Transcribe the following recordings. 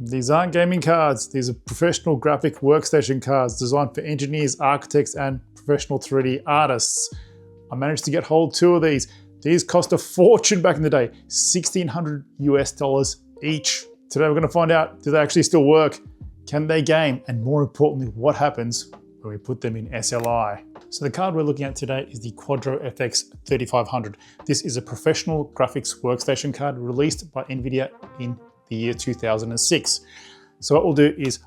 These aren't gaming cards. These are professional graphic workstation cards designed for engineers, architects, and professional 3D artists. I managed to get hold of 2 of these. These cost a fortune back in the day, $1,600 US each. Today we're going to find out, do they actually still work? Can they game? And more importantly, what happens when we put them in SLI? So the card we're looking at today is the Quadro FX 3500. This is a professional graphics workstation card released by Nvidia in the year 2006. So what we'll do is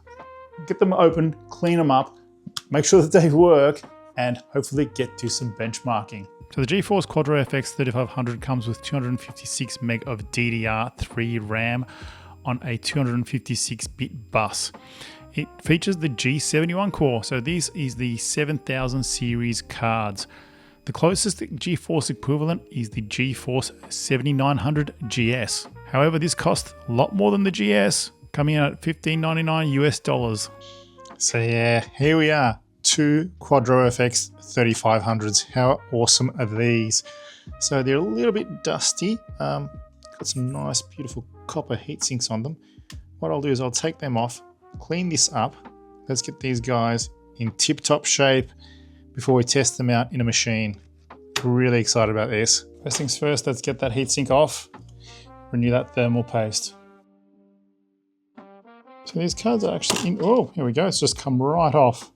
get them open, clean them up, make sure that they work, and hopefully get to some benchmarking. So the GeForce Quadro FX 3500 comes with 256 meg of DDR3 RAM on a 256-bit bus. It features the G71 core, so this is the 7000 series cards. The closest GeForce equivalent is the GeForce 7900 GS. However, this costs a lot more than the GS, coming out at $1599 US. So yeah, here we are, 2 Quadro FX 3500s. How awesome are these? So they're a little bit dusty. Got some nice, beautiful copper heat sinks on them. What I'll do is I'll take them off, clean this up. Let's get these guys in tip-top shape before we test them out in a machine. Really excited about this. First things first, let's get that heatsink off, renew that thermal paste. So these cards are actually in, oh, here we go, it's just come right off.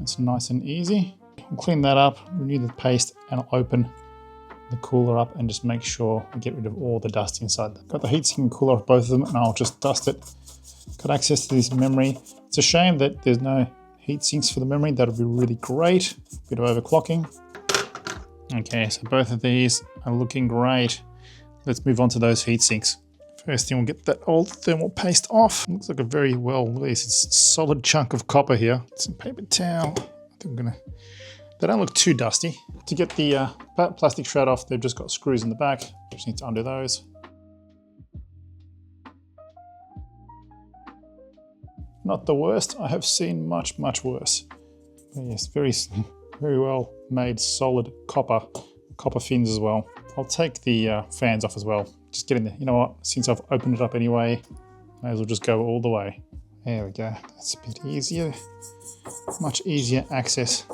It's nice and easy. I'll clean that up, renew the paste, and I'll open the cooler up and just make sure we get rid of all the dust inside. Got the heatsink and cooler off both of them, and I'll just dust it. Got access to this memory. It's a shame that there's no heat sinks for the memory. That'll be really great. Bit of overclocking. Okay, so both of these are looking great. Let's move on to those heat sinks. First thing, we'll get that old thermal paste off. Looks like a very well, look at this, it's a solid chunk of copper here. Some paper towel. I think they don't look too dusty. To get the plastic shroud off, they've just got screws in the back. Just need to undo those. Not the worst. I have seen much, much worse. But yes, very well made solid copper fins as well. I'll take the fans off as well. Just get in there. You know what? Since I've opened it up anyway, may as well just go all the way. There we go. That's a bit easier. Much easier access.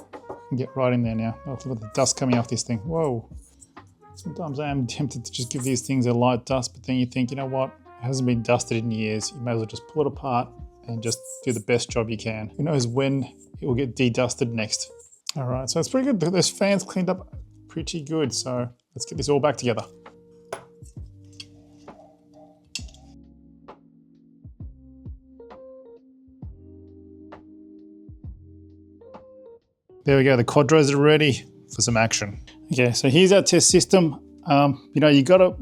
Can get right in there now. Oh, look at the dust coming off this thing. Whoa. Sometimes I am tempted to just give these things a light dust, but then you think, you know what? It hasn't been dusted in years. You may as well just pull it apart and just do the best job you can. Who knows when it will get de-dusted next. All right, so it's pretty good. Those fans cleaned up pretty good. So let's get this all back together. There we go, the Quadros are ready for some action. Okay, so here's our test system. You know, you gotta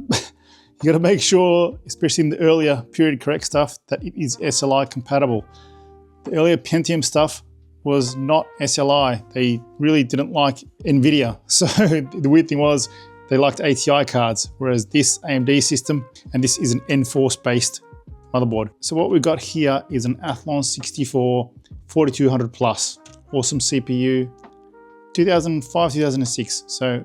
make sure, especially in the earlier period correct stuff, that it is SLI compatible. The earlier Pentium stuff was not SLI. They really didn't like Nvidia. So the weird thing was they liked ATI cards, whereas this AMD system, and this is an Enforce based motherboard. So what we've got here is an Athlon 64 4200 plus. Awesome CPU, 2005, 2006. So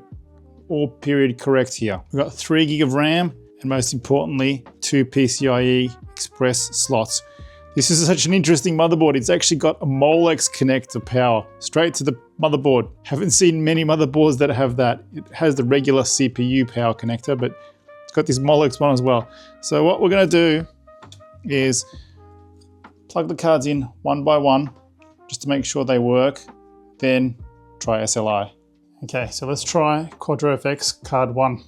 all period correct here. We've got 3 gig of RAM, and most importantly, 2 PCIe Express slots. This is such an interesting motherboard. It's actually got a Molex connector power straight to the motherboard. Haven't seen many motherboards that have that. It has the regular CPU power connector, but it's got this Molex one as well. So what we're gonna do is plug the cards in one by one, just to make sure they work, then try SLI. Okay, so let's try Quadro FX card 1.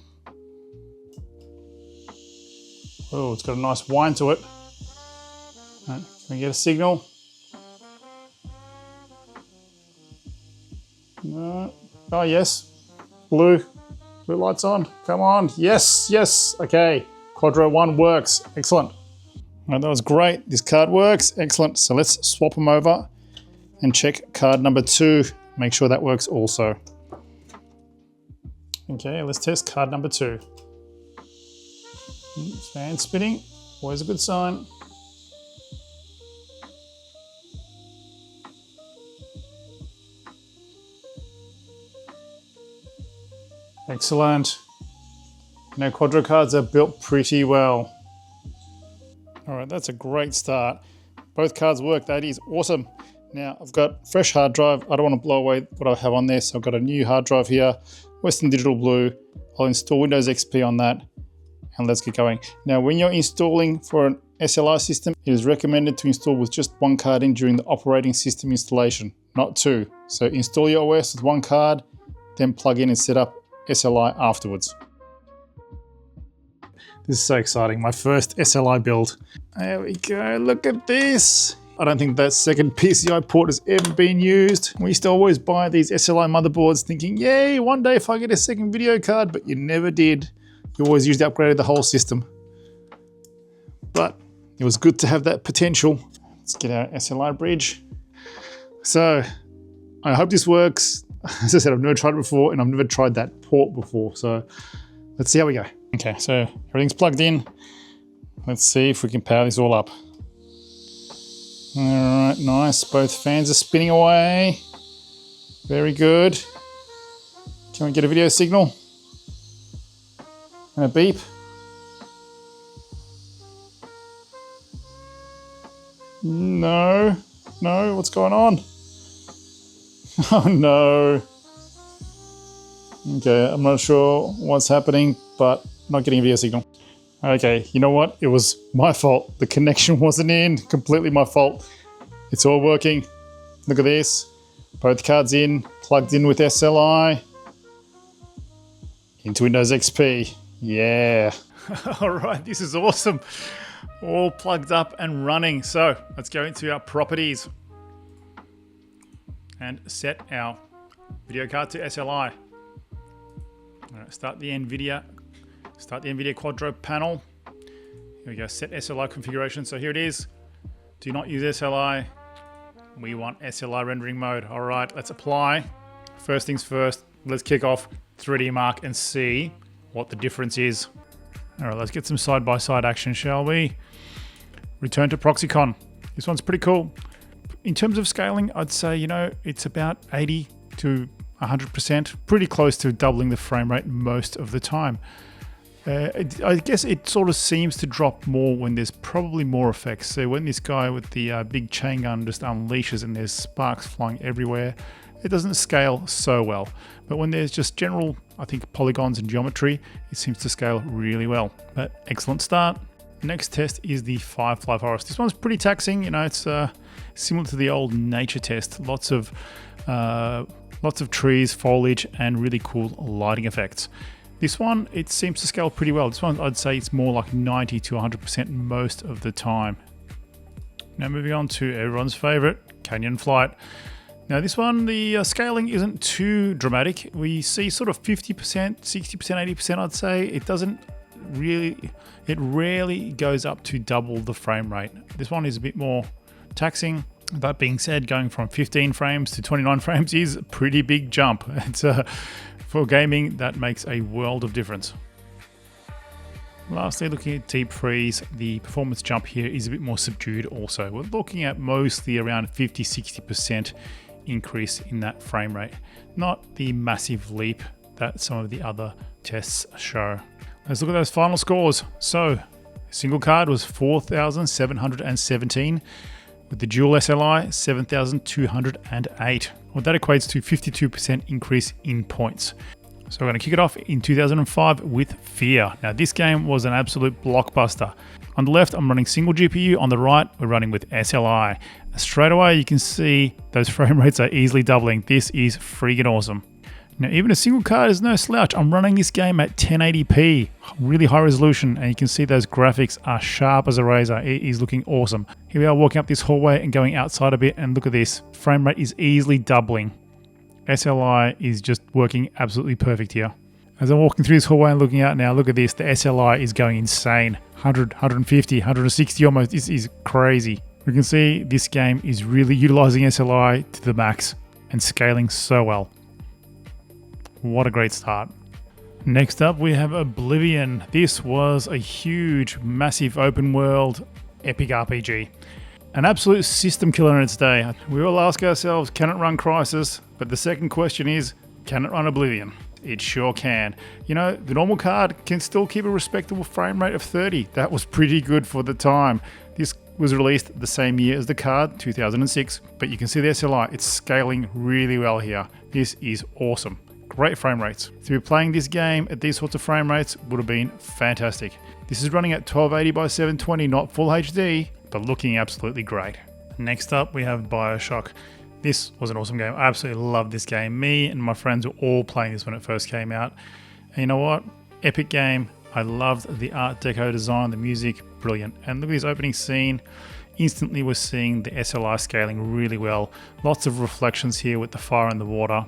Oh, it's got a nice whine to it. Right, can we get a signal? No. Oh yes, blue light's on, come on, yes, okay. Quadro 1 works, excellent. Right, that was great, this card works, excellent. So let's swap them over and check card number 2. Make sure that works also. Okay, let's test card number 2. Fan spinning, always a good sign. Excellent. You know, Quadro cards are built pretty well. All right, that's a great start. Both cards work, that is awesome. Now I've got fresh hard drive. I don't want to blow away what I have on there, so I've got a new hard drive here, Western Digital Blue. I'll install Windows XP on that, and let's get going. Now, when you're installing for an SLI system, it is recommended to install with just one card in during the operating system installation, not two. So install your OS with one card, then plug in and set up SLI afterwards. This is so exciting, my first SLI build. There we go, look at this. I don't think that second PCI port has ever been used. We used to always buy these SLI motherboards thinking, yay, one day if I get a second video card, but you never did. You always usually upgraded the whole system. But it was good to have that potential. Let's get our SLI bridge. So I hope this works. As I said, I've never tried it before, and I've never tried that port before. So let's see how we go. Okay, so everything's plugged in. Let's see if we can power this all up. All right, nice. Both fans are spinning away. Very good. Can we get a video signal? And a beep. No, what's going on? Oh no. Okay, I'm not sure what's happening, but not getting a video signal. Okay, you know what? It was my fault. The connection wasn't in. Completely my fault. It's all working. Look at this. Both cards in, plugged in with SLI. Into Windows XP. Yeah. All right, this is awesome. All plugged up and running. So let's go into our properties and set our video card to SLI. All right, start the Nvidia Quadro panel. Here we go, set SLI configuration. So here it is. Do not use SLI. We want SLI rendering mode. All right, let's apply. First things first, let's kick off 3D Mark and see what the difference is. All right, let's get some side-by-side action, shall we? Return to ProxyCon. This one's pretty cool. In terms of scaling, I'd say, you know, it's about 80 to 100%, pretty close to doubling the frame rate most of the time. I guess it sort of seems to drop more when there's probably more effects. So when this guy with the big chain gun just unleashes and there's sparks flying everywhere, it doesn't scale so well. But when there's just general, I think, polygons and geometry, it seems to scale really well. But excellent start. Next test is the Firefly Forest. This one's pretty taxing. You know, it's similar to the old nature test. Lots of trees, foliage, and really cool lighting effects. This one, it seems to scale pretty well. This one, I'd say it's more like 90 to 100% most of the time. Now moving on to everyone's favorite, Canyon Flight. Now this one, the scaling isn't too dramatic. We see sort of 50%, 60%, 80%, I'd say. It rarely goes up to double the frame rate. This one is a bit more taxing. That being said, going from 15 frames to 29 frames is a pretty big jump. It's for gaming, that makes a world of difference. Lastly, looking at Deep Freeze, the performance jump here is a bit more subdued also. We're looking at mostly around 50-60% increase in that frame rate, not the massive leap that some of the other tests show. Let's look at those final scores. So, single card was 4,717, with the dual SLI 7,208. Well, that equates to 52% increase in points. So we're going to kick it off in 2005 with F.E.A.R. Now this game was an absolute blockbuster. On the left, I'm running single GPU. On the right, we're running with SLI. Straight away, you can see those frame rates are easily doubling. This is freaking awesome. Now, even a single card is no slouch. I'm running this game at 1080p, really high resolution, and you can see those graphics are sharp as a razor. It is looking awesome. Here we are walking up this hallway and going outside a bit, and look at this. Frame rate is easily doubling. SLI is just working absolutely perfect here. As I'm walking through this hallway and looking out now, look at this. The SLI is going insane. 100, 150, 160 almost. This is crazy. We can see this game is really utilizing SLI to the max and scaling so well. What a great start. Next up, we have Oblivion. This was a huge, massive open world epic RPG. An absolute system killer in its day. We all ask ourselves, can it run Crysis? But the second question is, can it run Oblivion? It sure can. You know, the normal card can still keep a respectable frame rate of 30. That was pretty good for the time. was released the same year as the card, 2006, but you can see the SLI, it's scaling really well here. This is awesome. Great frame rates. To be playing this game at these sorts of frame rates would have been fantastic. This is running at 1280 by 720, not full HD, but looking absolutely great. Next up, we have BioShock. This was an awesome game. I absolutely love this game. Me and my friends were all playing this when it first came out. And you know what? Epic game. I loved the art deco design, the music, brilliant. And look at this opening scene. Instantly we're seeing the SLI scaling really well. Lots of reflections here with the fire and the water.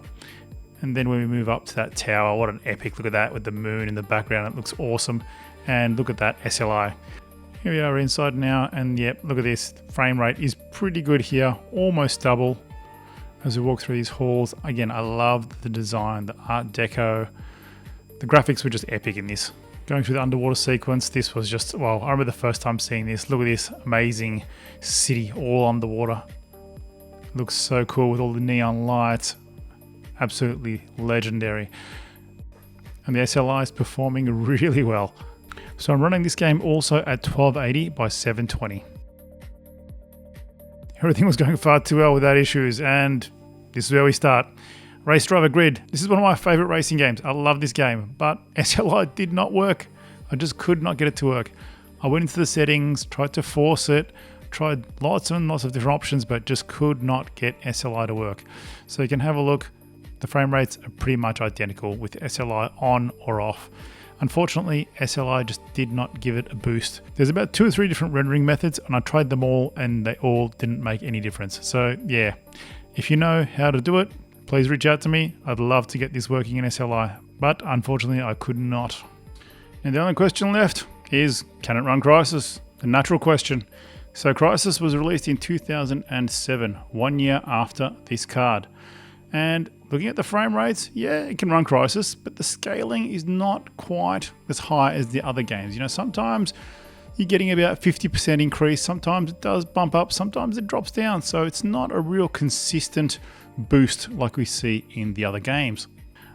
And then when we move up to that tower, what an epic, look at that with the moon in the background. It looks awesome. And look at that SLI. Here we are inside now, and yep, look at this. Frame rate is pretty good here, almost double. As we walk through these halls, again, I loved the design, the art deco. The graphics were just epic in this. Going through the underwater sequence, this was just, well, I remember the first time seeing this. Look at this amazing city all underwater. Looks so cool with all the neon lights. Absolutely legendary. And the SLI is performing really well. So I'm running this game also at 1280 by 720. Everything was going far too well without issues, and this is where we start. Racedriver Grid. This is one of my favorite racing games. I love this game, but SLI did not work. I just could not get it to work. I went into the settings, tried to force it, tried lots and lots of different options, but just could not get SLI to work. So you can have a look. The frame rates are pretty much identical with SLI on or off. Unfortunately, SLI just did not give it a boost. There's about 2 or 3 different rendering methods, and I tried them all and they all didn't make any difference. So yeah, if you know how to do it, please reach out to me. I'd love to get this working in SLI, but unfortunately I could not. And the only question left is, can it run Crysis? The natural question. So Crysis was released in 2007, 1 year after this card. And looking at the frame rates, yeah, it can run Crysis, but the scaling is not quite as high as the other games. You know, sometimes you're getting about 50% increase, sometimes it does bump up, sometimes it drops down. So it's not a real consistent boost like we see in the other games.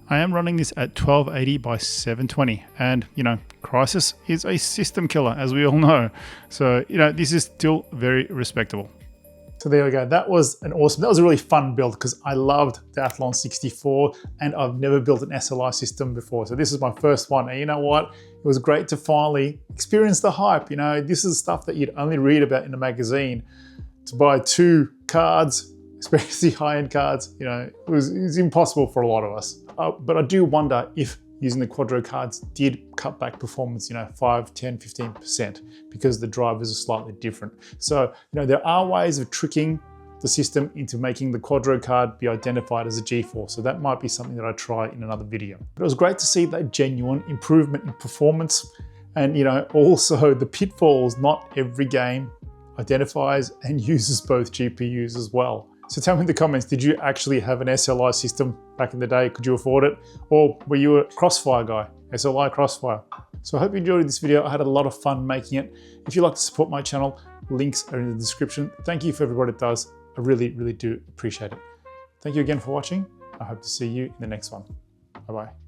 I am running this at 1280 by 720, and you know, Crysis is a system killer, as we all know. So, you know, this is still very respectable. So there we go. That was a really fun build because I loved the Athlon 64 and I've never built an SLI system before. So this is my first one. And you know what? It was great to finally experience the hype. You know, this is stuff that you'd only read about in a magazine. To buy 2 cards, especially high-end cards, you know, it was impossible for a lot of us. But I do wonder if using the Quadro cards did cut back performance, you know, 5, 10, 15%, because the drivers are slightly different. So, you know, there are ways of tricking the system into making the Quadro card be identified as a GeForce. So that might be something that I try in another video. But it was great to see that genuine improvement in performance, and, you know, also the pitfalls. Not every game identifies and uses both GPUs as well. So tell me in the comments, did you actually have an SLI system back in the day? Could you afford it? Or were you a Crossfire guy? SLI Crossfire. So I hope you enjoyed this video. I had a lot of fun making it. If you'd like to support my channel, links are in the description. Thank you for everybody that does. I really, really do appreciate it. Thank you again for watching. I hope to see you in the next one. Bye-bye.